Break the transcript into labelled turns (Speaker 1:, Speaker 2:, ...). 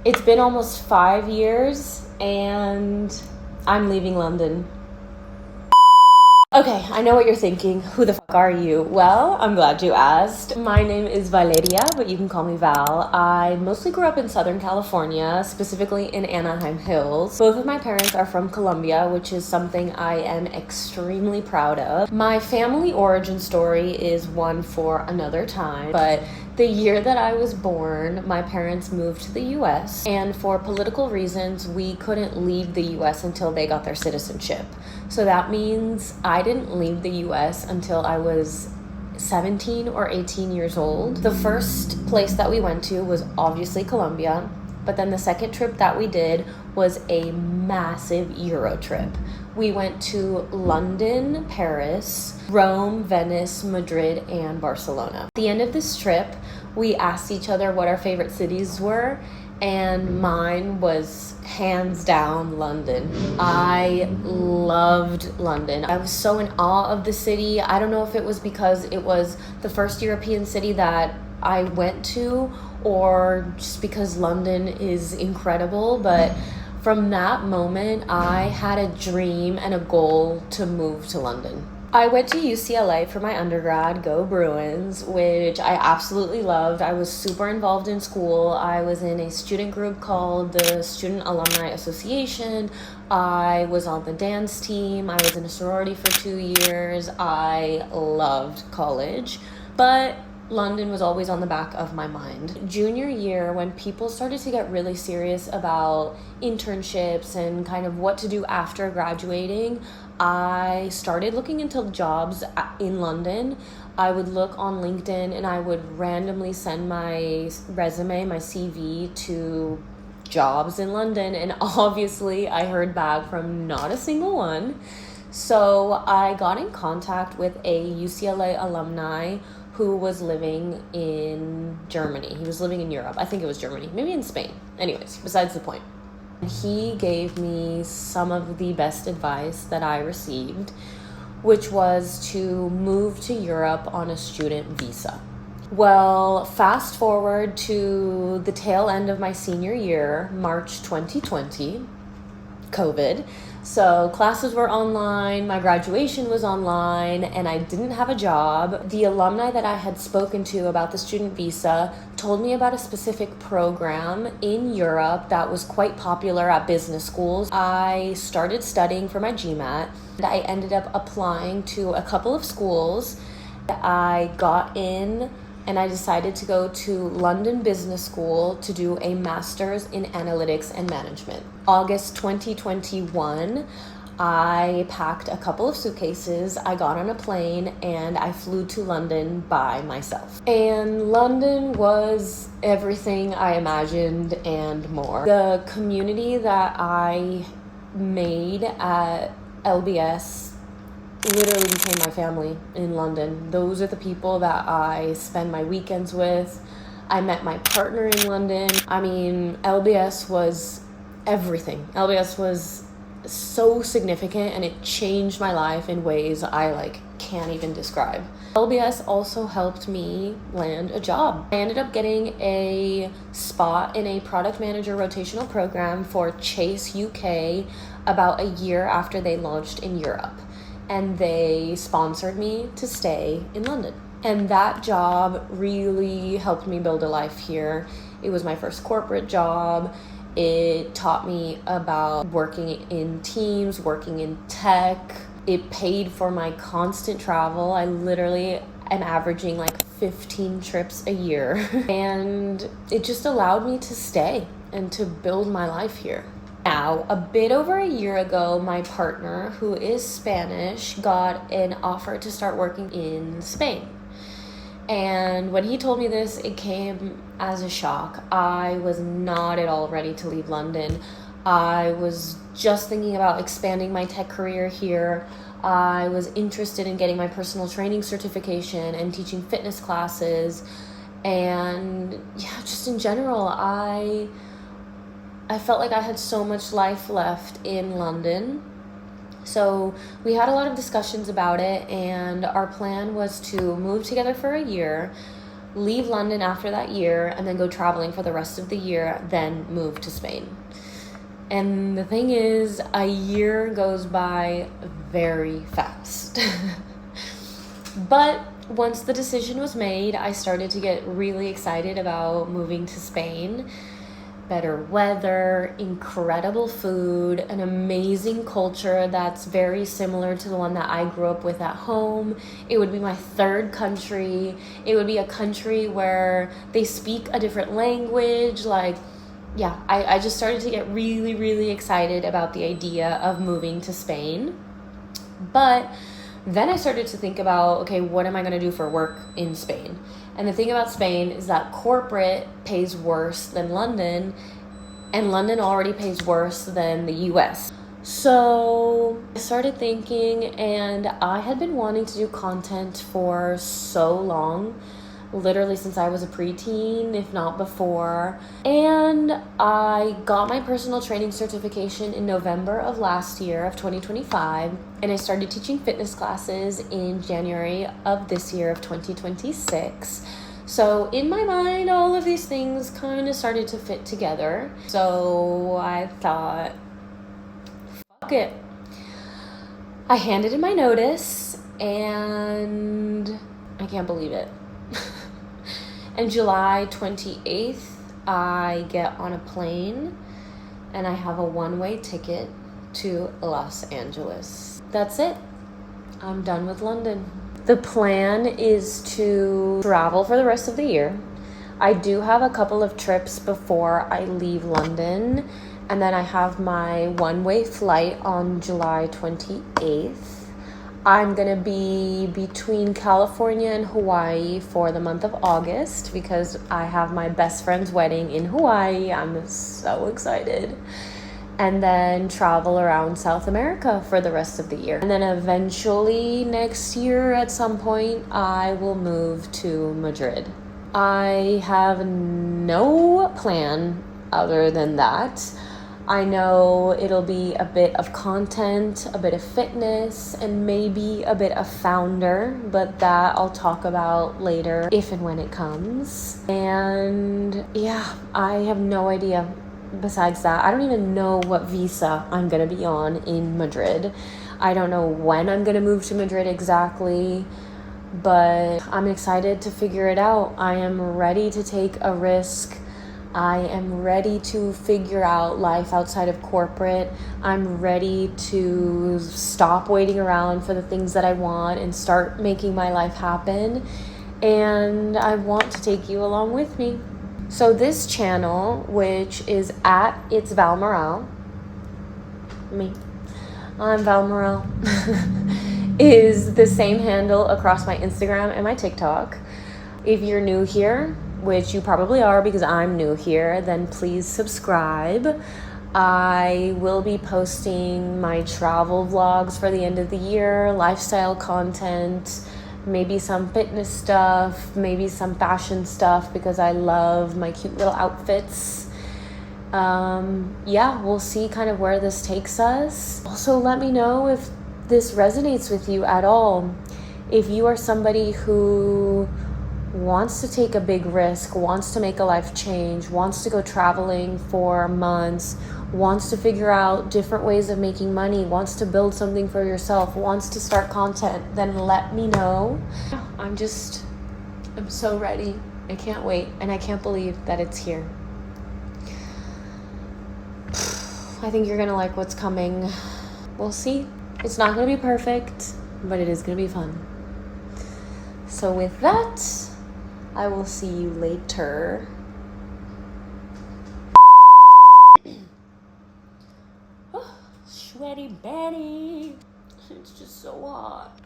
Speaker 1: It's been almost 5 years and I'm leaving London. Okay, I know what you're thinking. Who the fuck are you? Well, I'm glad you asked. My name is Valeria, but you can call me Val. I mostly grew up in Southern California, specifically in Anaheim Hills. Both of my parents are from Colombia, which is something I am extremely proud of. My family origin story is one for another time, but the year that I was born, my parents moved to the US, and for political reasons, we couldn't leave the US until they got their citizenship. So that means I didn't leave the US until I was 17 or 18 years old. The first place that we went to was obviously Colombia, but then the second trip that we did was a massive Euro trip. We went to London, Paris, Rome, Venice, Madrid, and Barcelona. At the end of this trip, we asked each other what our favorite cities were, and mine was hands down London. I loved London. I was so in awe of the city. I don't know if it was because it was the first European city that I went to, or just because London is incredible, but from that moment, I had a dream and a goal to move to London. I went to UCLA for my undergrad, go Bruins, which I absolutely loved. I was super involved in school. I was in a student group called the Student Alumni Association. I was on the dance team. I was in a sorority for 2 years. I loved college, but London was always on the back of my mind. Junior year, when people started to get really serious about internships and kind of what to do after graduating, I started looking into jobs in London. I would look on LinkedIn and I would randomly send my resume, my CV to jobs in London, and obviously I heard back from not a single one. So I got in contact with a UCLA alumni who was living in Germany. He was living in Europe. I think it was Germany, maybe in Spain. Anyways, besides the point. He gave me some of the best advice that I received, which was to move to Europe on a student visa. Well, fast forward to the tail end of my senior year, March 2020, COVID. So classes were online, my graduation was online, and I didn't have a job. The alumni that I had spoken to about the student visa told me about a specific program in Europe that was quite popular at business schools. I started studying for my GMAT, and I ended up applying to a couple of schools. I got in and I decided to go to London Business School to do a master's in analytics and management. August 2021, I packed a couple of suitcases, I got on a plane, and I flew to London by myself. And London was everything I imagined and more. The community that I made at LBS literally became my family in London. Those are the people that I spend my weekends with. I met my partner in London. I mean, LBS was everything. LBS was so significant, and it changed my life in ways I can't even describe. LBS also helped me land a job. I ended up getting a spot in a product manager rotational program for Chase UK about a year after they launched in Europe. And they sponsored me to stay in London. And that job really helped me build a life here. It was my first corporate job. It taught me about working in teams, working in tech. It paid for my constant travel. I literally am averaging 15 trips a year. And it just allowed me to stay and to build my life here. Now, a bit over a year ago, my partner, who is Spanish, got an offer to start working in Spain. And when he told me this, it came as a shock. I was not at all ready to leave London. I was just thinking about expanding my tech career here. I was interested in getting my personal training certification and teaching fitness classes. And yeah, just in general, I felt like I had so much life left in London. So we had a lot of discussions about it, and our plan was to move together for a year, leave London after that year, and then go traveling for the rest of the year, then move to Spain. And the thing is, a year goes by very fast. But once the decision was made, I started to get really excited about moving to Spain. Better weather, incredible food, an amazing culture that's very similar to the one that I grew up with at home. It would be my third country. It would be a country where they speak a different language. I just started to get really, really excited about the idea of moving to Spain. But then I started to think about, okay, what am I going to do for work in Spain? And the thing about Spain is that corporate pays worse than London, and London already pays worse than the US. So I started thinking, and I had been wanting to do content for so long, literally since I was a preteen, if not before. And I got my personal training certification in November of last year, of 2025, and I started teaching fitness classes in January of this year, of 2026. So in my mind, all of these things kind of started to fit together. So I thought, fuck it. I handed in my notice, and I can't believe it. And July 28th, I get on a plane and I have a one-way ticket to Los Angeles. That's it. I'm done with London. The plan is to travel for the rest of the year. I do have a couple of trips before I leave London, and then I have my one-way flight on July 28th. I'm going to be between California and Hawaii for the month of August because I have my best friend's wedding in Hawaii. I'm so excited. And then travel around South America for the rest of the year. And then eventually next year at some point, I will move to Madrid. I have no plan other than that. I know it'll be a bit of content, a bit of fitness, and maybe a bit of founder, but that I'll talk about later if and when it comes. And yeah, I have no idea. Besides that, I don't even know what visa I'm gonna be on in Madrid. I don't know when I'm gonna move to Madrid exactly, but I'm excited to figure it out. I am ready to take a risk. I am ready to figure out life outside of corporate. I'm ready to stop waiting around for the things that I want and start making my life happen. And I want to take you along with me. So this channel, which is at It's Val Morale, I'm Val Morale, is the same handle across my Instagram and my TikTok. If you're new here, which you probably are because I'm new here, then please subscribe. I will be posting my travel vlogs for the end of the year, lifestyle content, maybe some fitness stuff, maybe some fashion stuff because I love my cute little outfits. We'll see kind of where this takes us. Also, let me know if this resonates with you at all. If you are somebody who wants to take a big risk, wants to make a life change, wants to go traveling for months, wants to figure out different ways of making money, wants to build something for yourself, wants to start content, then let me know. I'm so ready. I can't wait, and I can't believe that it's here. I think you're gonna like what's coming. We'll see. It's not gonna be perfect, but it is gonna be fun. So with that, I will see you later. Oh, sweaty Betty. It's just so hot.